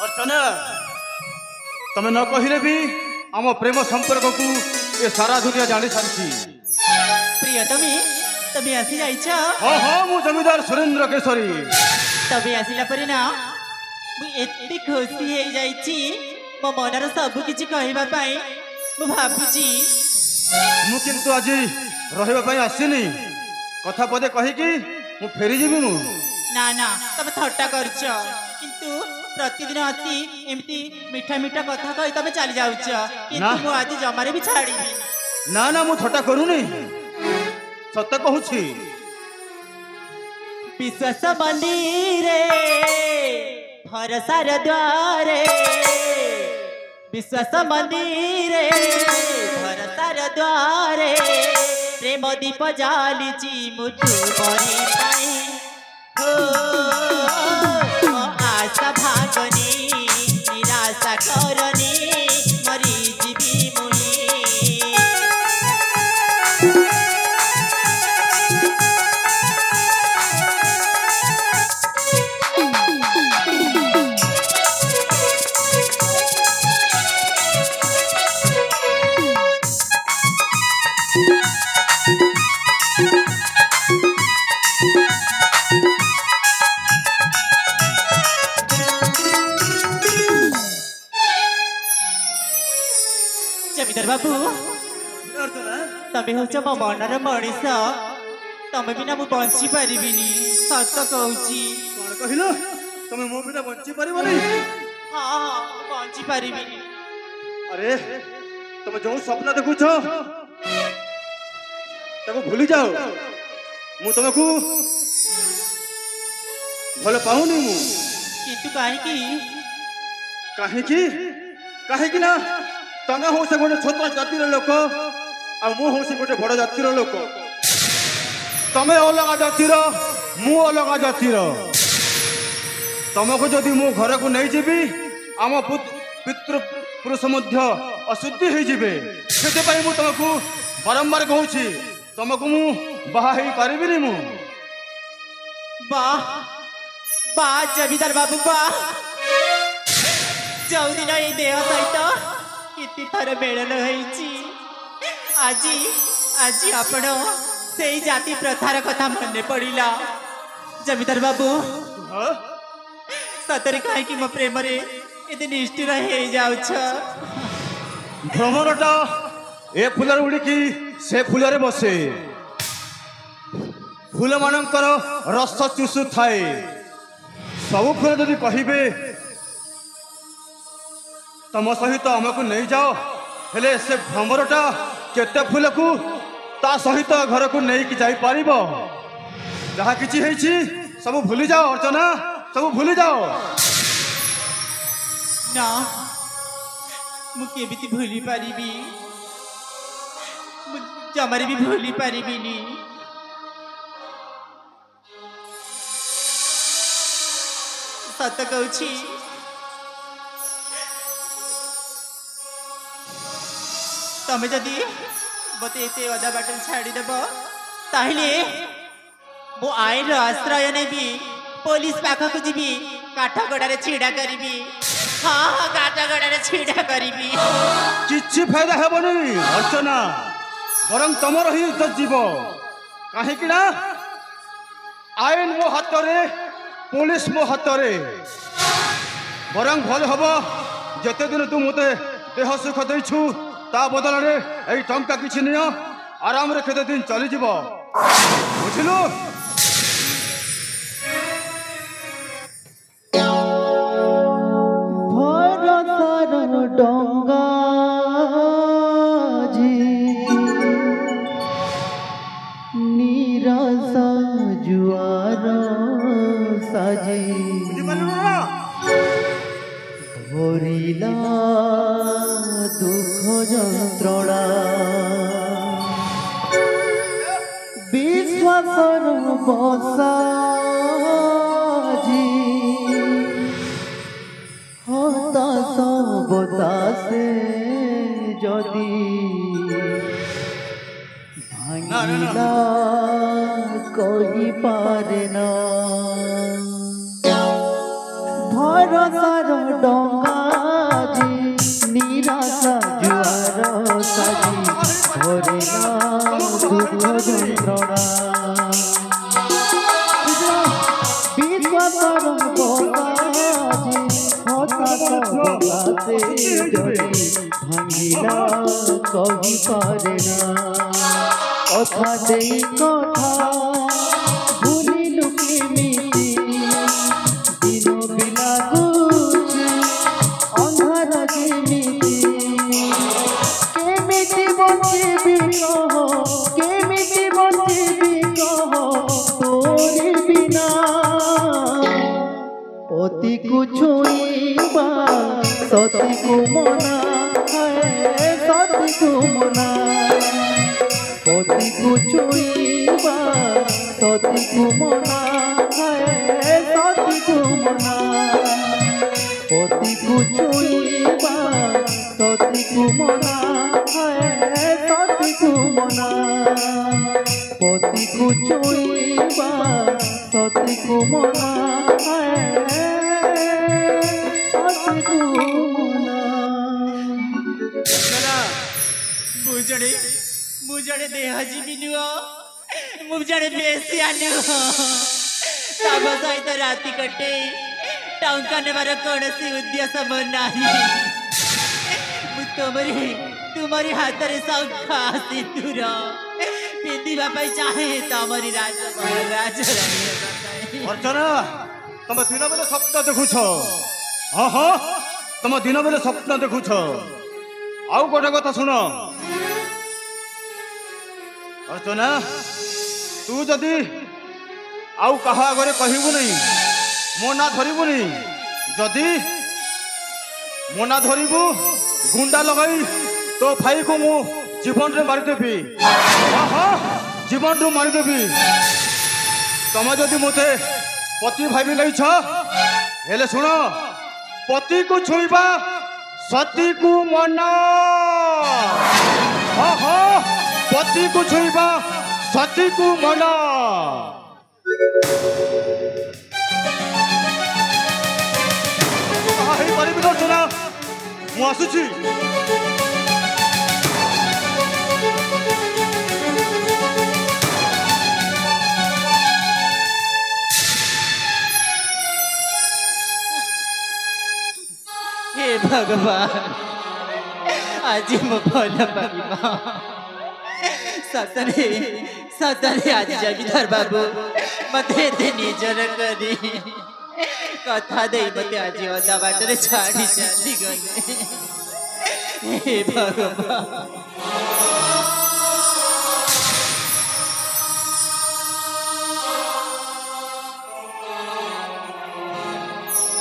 अर्चना तमे न कहिले भी आम प्रेम संपर्क को ये सारा दुनिया जानी सारी। प्रियतमी तबे आसी जाइछ। हाँ हाँ मु जमीदार सुरेंद्र केसरी। तबे आसिला परे ना मु एते खुशी हे जाइछि मो मनर सब किछि कहबा पई मु भाबुछि। मु किंतु आज रहबा पई आसीनी कथा पदे कहि कि मु फेरी जीवी मु। ना ना तबे थट्टा करछ किंतु प्रतिदिन आसी एमती मीठा मीठा कथा कहि तबे चली जाउछ किंतु मु आज जमारे भी छाड़ीबी। ना ना मु थट्टा करूनी सत्य कहूछि। विश्वास मंदिरे भरसार द्वारे विश्वास मंदिरे भरसार द्वारे प्रेम दीप जालिची मुठु बरी पाई हो आशा भागनी निराशा करनी मरी जीवी मुई। जमीदार बाबू तमे होच मो मनर मनीष तमे बिना मु बंची पारिबिनी सत कहूची। कौन कहिलो तमे मो बिना बंची परिबनी? हाँ हाँ बंची पारिबिनी। अरे तमे जो स्वप्न देखुछ ताको भूली जाओ। मु तुमको भल पाऊनी मु किंतु काहे कि ना तमे हो से गोटे छोट जातिर लोक आ मु हो से गोटे बड़ जातिर लोक। तमे अलग जातिर मु अलग जातिर। तुमको जदि मु घर को नहीं जीवी आम पितृ पुरुष मध्य अशुद्धि हो जिबे से मु तुमको बारंबार कहूची तुमको मु बाहा ही पारिबिनी मु। वाह वाह जमीदार बाबू वाह जो दिन ये देह सहित किति थर मेलन होईची आजी आजी आपण से जाति प्रथार कथा मन पड़िला। जमीदार बाबू सतरे कहे कि मो प्रेम रे एते निष्ठुर हे जाउछ। भ्रमरटा ए फुलर उड़िकी से फुलरे बसे फूल मानकर रस चुसु थाए सब फूल जदि कहिबे तम सहित आमको नहीं जाओ हेले से भ्रमरटा केते फूल को ता सहित घर को नहीं कि जाई पारिबो। जहा किछि हेछि सब भूली जाओ अर्चना सब भूली जाओ। ना मु केबिति भूली पारिबी मु जमारे भी भूली पारिबिनी। सत कहूची तमे जदि मते एते अदा बाटन छाड़ीदेव ताहले मु आईन आश्रय नेबी पुलिस पाखक जीवी काठगड़े छिड़ा करी। हाँ हाँ काठगड़े छिड़ा करी किछि फायदा हेबनी अर्चना बरं तमर ही इज्जत जीव कहीं ना आईन मो हाथ रे पुलिस मो हाथ रे बरं भल हम जिते दिन तू मते देह सुख देछु ता बदल रे एई टंका किछि नियो आराम रे केते दिन चली जीव बुझिलु। भरसार डंगा जी निराश जुआर साजी भरिला दुख যন্ত্রণা विश्वासर बसाजी हताश बतासे जदि भांगिला कही पारे ना भय भरोसार डंगाजी निराशा जुआर साजी भरेला दुख যন্ত্রণা विश्वासर डंगाजी हताश गलाते जड़े भांगिला कही पारे ना कथा देई कथा भूलिलु केमिति दिन बिलागुछि अंधार जेमिति केमिति बंचिबि कह केमिति बंचिबि कह तोरी बिना पति को छुईबा सती को मना है सती को मना पति को छुईबा सती को मना है सती को मना पति को छुईबा सती को मना है सती को मना पति को छुईबा सती को मना है सती को मना मुझे देहजीवी नुह मुझे बेसिया नुह तब सहित राति कटे टंका नेबार कौन उद्देश्य मोर नहीं तुमरी हाथ में शंखा सिंदूर पिंधा चाहे तमरी राजरानी अर्चना तुम दिन बेले स्वप्न देखुछ हाँ हाँ तुम दिन बेले स्वप्न देखुछ आउ गोटे कथा शुण अर्चना तू जदि आउ कहा आगे कहबू नहीं मो ना धरबुनी जदि मो ना धरबू गुंडा लगाई तो भाई को मु जीवन रे मारिदेवी हाँ हाँ जीवन रू मारिदेवी तुम जदि मते पति भाई नहीं हेले शुण पति को छुईबा सती को मना हाँ हाँ पति को छुईबा सती को मना अर्चना मु आसुची हे भगवान आज मो भल पाइबा सतरे सतरे आज जमीदार बाबू मते निजर करी कथा दे मते आज अदा बाटरे छाड़ी चली गले हे भगवान